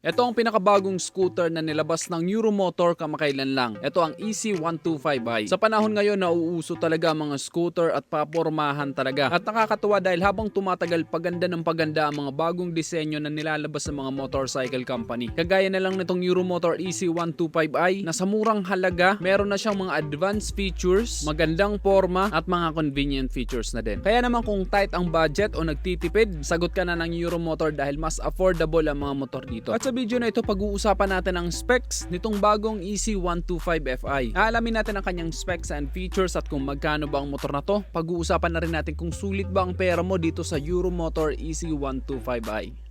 Ito ang pinakabagong scooter na nilabas ng Euromotor kamakailan lang. Ito ang EC125i. Sa panahon ngayon, nauuso talaga ang mga scooter at papormahan talaga. At nakakatuwa dahil habang tumatagal, paganda ng paganda ang mga bagong disenyo na nilalabas ng mga motorcycle company. Kagaya na lang nitong Euromotor EC125i na sa murang halaga, meron na siyang mga advanced features, magandang forma at mga convenient features na din. Kaya naman kung tight ang budget o nagtitipid, sagot ka na ng Euromotor dahil mas affordable ang mga motor dito. At sa video na ito, pag-uusapan natin ang specs nitong bagong EC125Fi. Aalamin natin ang kanyang specs and features at kung magkano ba ang motor na to. Pag-uusapan na rin natin kung sulit ba ang pera mo dito sa Euromotor EC125i.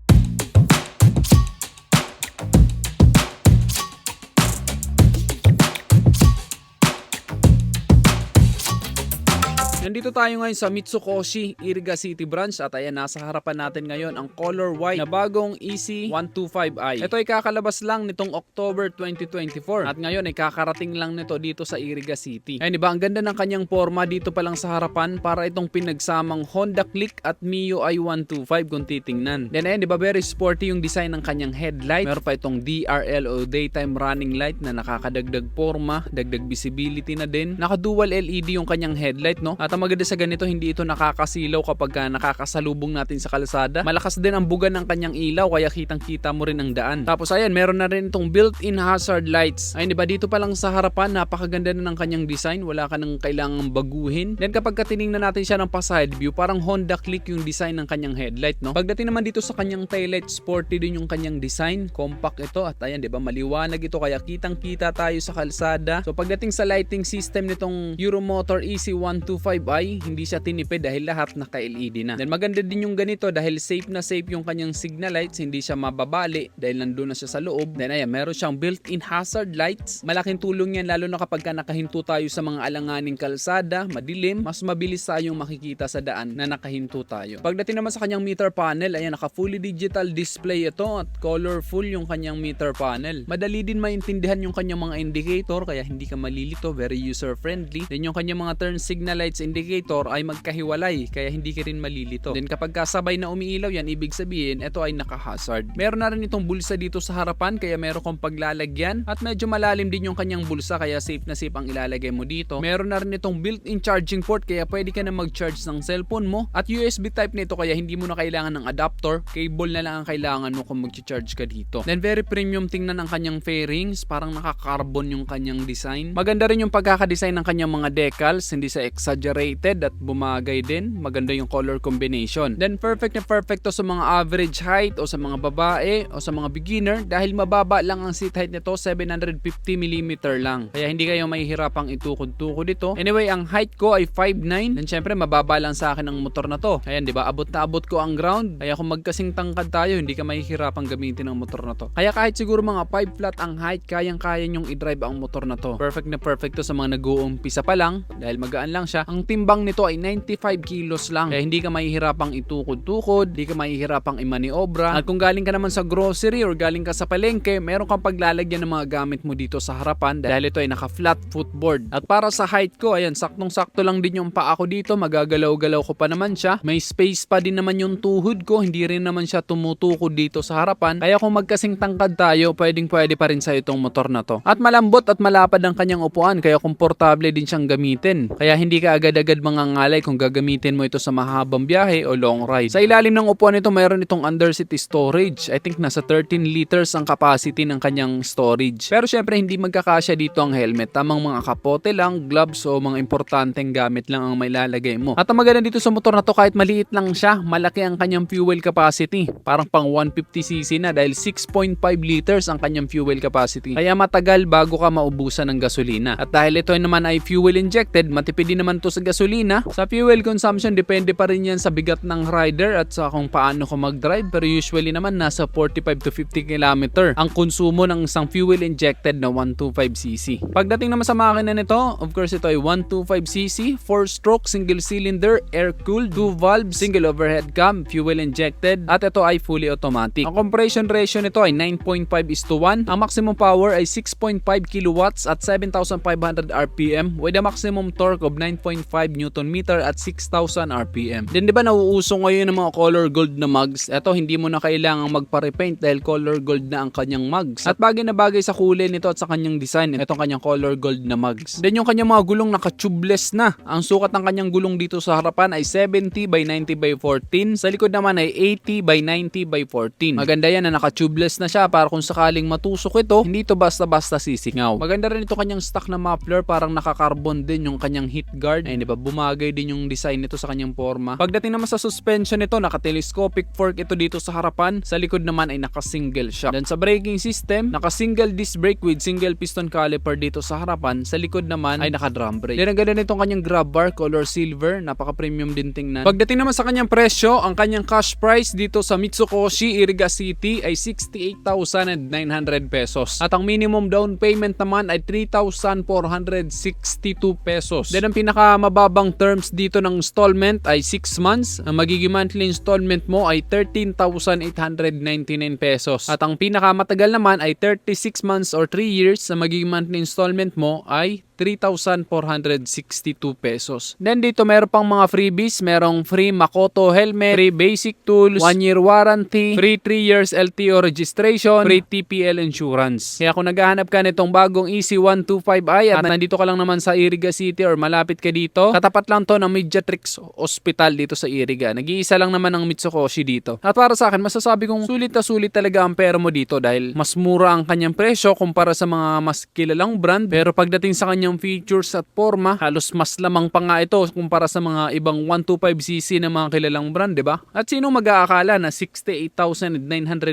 Nandito tayo ngayon sa Mitsukoshi, Iriga City Branch at ayan, nasa harapan natin ngayon ang color white na bagong EC125i. Ito ay kakalabas lang nitong October 2024 at ngayon ay kakarating lang nito dito sa Iriga City. Ayun, diba? Ang ganda ng kanyang forma dito pa lang sa harapan, para itong pinagsamang Honda Click at Mio i125 kung titingnan. Then ayun, diba? Very sporty yung design ng kanyang headlight. Meron pa itong DRL o daytime running light na nakakadagdag forma, dagdag visibility na din. Naka-dual LED yung kanyang headlight, no? At ang maganda sa ganito, hindi ito nakakasilaw kapag nakakasalubong natin sa kalsada. Malakas din ang buga ng kanyang ilaw kaya kitang-kita mo rin ang daan. Tapos ayan, meron na rin itong built-in hazard lights. Ayun, diba? Dito pa lang sa harapan, napakaganda na ng kanyang design. Wala ka nang kailangang baguhin. Then kapag tiningnan natin siya ng pa-side view, parang Honda Click yung design ng kanyang headlight, no? Pagdating naman dito sa kanyang taillight, sporty din yung kanyang design. Compact ito at ayan, diba? Maliwanag ito kaya kitang-kita tayo sa kalsada. So pagdating sa lighting system nitong Euromotor EC125i, hindi siya tinipid dahil lahat naka-LED na. Then maganda din yung ganito dahil safe na safe yung kanyang signal lights, hindi siya mababali dahil nandun na siya sa loob. Then ayan, meron siyang built-in hazard lights. Malaking tulong yan lalo na kapag nakahinto tayo sa mga alanganing kalsada, madilim, mas mabilis tayong makikita sa daan na nakahinto tayo. Pagdating naman sa kanyang meter panel, ayan, naka fully digital display ito at colorful yung kanyang meter panel. Madali din maintindihan yung kanyang mga indicator kaya hindi ka malilito, very user friendly. Then yung kanyang mga turn signal lights indicator ay magkahiwalay kaya hindi ka rin malilito. Then kapag kasabay na umiilaw yan, ibig sabihin ito ay naka-hazard. Meron na rin itong bulsa dito sa harapan kaya meron kang paglalagyan at medyo malalim din yung kanyang bulsa kaya safe na safe ang ilalagay mo dito. Meron na rin itong built-in charging port kaya pwede ka na mag-charge ng cellphone mo at USB type nito kaya hindi mo na kailangan ng adapter, cable na lang ang kailangan mo kung mag-charge ka dito. Then very premium tingnan ang kanyang fairings, parang naka-carbon yung kanyang design. Maganda rin yung pagkakadesign ng kanyang mga decals, hindi sa exaggerated at bumagay din. Maganda yung color combination. Then perfect na perfect to sa mga average height o sa mga babae o sa mga beginner dahil mababa lang ang seat height nito, 750mm lang. Kaya hindi kayo mahihirapang itukod-tukod dito. Anyway, ang height ko ay 5'9". Then syempre mababa lang sa akin ang motor na to. Ayan, 'di ba? Abot na abot ko ang ground. Kaya kung magkasing tangkad tayo, hindi ka mahihirapang gamitin ang motor na to. Kaya kahit siguro mga 5 flat ang height, kayang-kaya nyong i-drive ang motor na to. Perfect na perfect to sa mga nag-uumpisa pa lang dahil magaan lang siya. Ang timbang nito ay 95 kilos lang. Kaya hindi ka mahihirapang itukod-tukod, hindi ka mahihirapang imaniobra. At kung galing ka naman sa grocery or galing ka sa palengke, meron kang paglalagyan ng mga gamit mo dito sa harapan dahil ito ay naka-flat footboard. At para sa height ko, ayan, saktong-sakto lang din yung paa ko dito. Magagalaw-galaw ko pa naman siya. May space pa din naman yung tuhod ko. Hindi rin naman siya tumutukod dito sa harapan. Kaya kung magkasing tangkad tayo, pwedeng-pwede pa rin sa itong motor na to. At malambot at malapad ang kanyang upuan, kaya komportable din siyang gamitin. Kaya hindi ka agad-agad mangangalay kung gagamitin mo ito sa mahabang biyahe o long ride. Sa ilalim ng upuan nito, mayroon itong underseat storage. I think nasa 13 liters ang capacity ng kanyang storage. Pero syempre hindi magkakasya dito ang helmet. Tamang mga kapote lang, gloves o mga importanteng gamit lang ang mailalagay mo. At ang maganda dito sa motor na to, kahit maliit lang siya, malaki ang kanyang fuel capacity. Parang pang 150cc na dahil 6.5 liters ang kanyang fuel capacity. Kaya matagal bago ka maubusan ng gasolina. At dahil ito naman ay fuel injected, matipid din naman to sa gasolina. Sa fuel consumption, depende pa rin yan sa bigat ng rider at sa kung paano ko mag-drive. Pero usually naman nasa 45 to 50 km ang konsumo ng isang fuel injected na 125cc. Pagdating naman sa makina nito, of course ito ay 125cc, 4-stroke, single cylinder, air-cooled, 2-valve, single overhead cam, fuel injected at ito ay fully automatic. Ang compression ratio nito ay 9.5:1. Ang maximum power ay 6.5 kilowatts at 7,500 RPM with a maximum torque of 9.5 Newton meter at 6,000 RPM. Then di ba nauuso ngayon ng mga color gold na mugs? Eto, hindi mo na kailangang magpa-repaint dahil color gold na ang kanyang mugs. At bagay na bagay sa kulay nito at sa kanyang design, itong kanyang color gold na mugs. Then yung kanyang mga gulong naka-tubeless na. Ang sukat ng kanyang gulong dito sa harapan ay 70 by 90 by 14. Sa likod naman ay 80 by 90 by 14. Maganda yan na naka-tubeless na siya para kung sakaling matusok ito, hindi ito basta-basta sisingaw. Maganda rin ito kanyang stock na muffler, parang naka-carbon din yung kanyang heat guard. Ay, di ba? Bumagay din yung design nito sa kanyang forma. Pagdating naman sa suspension nito, naka-telescopic fork ito dito sa harapan. Sa likod naman ay naka-single shock. Then sa braking system, naka-single disc brake with single piston caliper dito sa harapan. Sa likod naman ay naka-drum brake. Then ang ganda nitong kanyang grab bar, color silver, napaka-premium din tingnan. Pagdating naman sa kanyang presyo, ang kanyang cash price dito sa Mitsukoshi Iriga City ay 68,900 pesos. At ang minimum down payment naman ay 3,462 pesos. Then ang pinakamababang terms dito ng installment ay 6 months. Ang magiging monthly installment mo ay 13,899 pesos. At ang pinakamatagal naman ay 36 months or 3 years. Ang magiging monthly installment mo ay 3,462 pesos. Then dito meron pang mga freebies. Merong free Makoto helmet, free basic tools, 1-year warranty, free 3 years LTO registration, free TPL insurance. Kaya kung naghahanap ka nitong bagong EC125i at nandito ka lang naman sa Iriga City or malapit ka dito, katapat lang to ng Mediatrix Hospital dito sa Iriga. Nag-iisa lang naman ang Mitsukoshi dito. At para sa akin, masasabi kong sulit na sulit talaga ang pera mo dito dahil mas mura ang kanyang presyo kumpara sa mga mas kilalang brand. Pero pagdating sa kanyang features at forma, halos mas lamang pa nga ito kumpara sa mga ibang 125cc na mga kilalang brand, di ba? At sino mag-aakala na 68,900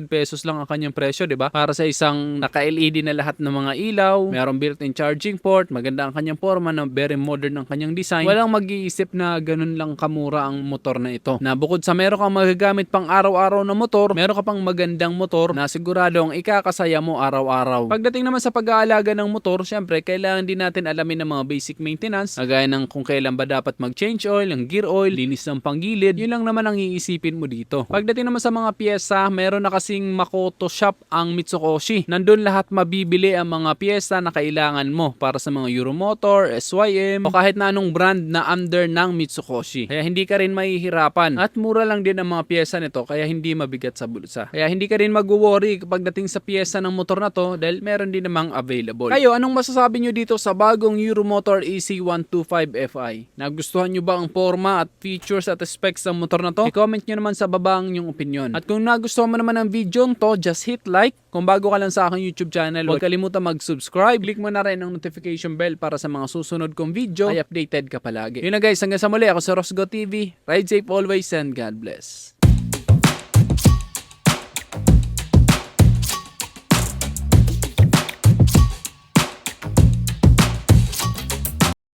pesos lang ang kanyang presyo, di ba? Para sa isang naka-LED na lahat ng mga ilaw, mayroong built-in charging port, maganda ang kanyang forma na very modern ang kanyang design. Walang mag-iisip na ganun lang kamura ang motor na ito. Na bukod sa meron kang magagamit pang araw-araw na motor, meron ka pang magandang motor na siguradong ikakasaya mo araw-araw. Pagdating naman sa pag-aalaga ng motor, syempre kailangan din natin alamin ng mga basic maintenance, kagaya ng kung kailan ba dapat mag-change oil, ang gear oil, linis ng panggilid, yun lang naman ang iisipin mo dito. Pagdating naman sa mga pyesa, meron na kasing Makoto shop ang Mitsukoshi. Nandun lahat mabibili ang mga pyesa na kailangan mo para sa mga Euromotor, SYM, o kahit na anong brand na under ng Mitsukoshi. Kaya hindi ka rin mahihirapan. At mura lang din ang mga pyesa nito, kaya hindi mabigat sa bulsa. Kaya hindi ka rin mag-worry pagdating sa pyesa ng motor na to dahil meron din namang available. Kayo, anong masasabi nyo dito sa bagong Euromotor EC125 Fi? Nagustuhan nyo ba ang forma at features at specs ng motor na to? I-comment nyo naman sa baba ang inyong opinion. At kung nagustuhan mo naman ang video to, just hit like. Kung bago ka lang sa aking YouTube channel, huwag kalimutan mag-subscribe. Click mo na rin ang notification bell para sa mga susunod kong video ay updated ka palagi. Yun na guys, hanggang sa muli, ako si Rosgo TV. Ride safe always and God bless.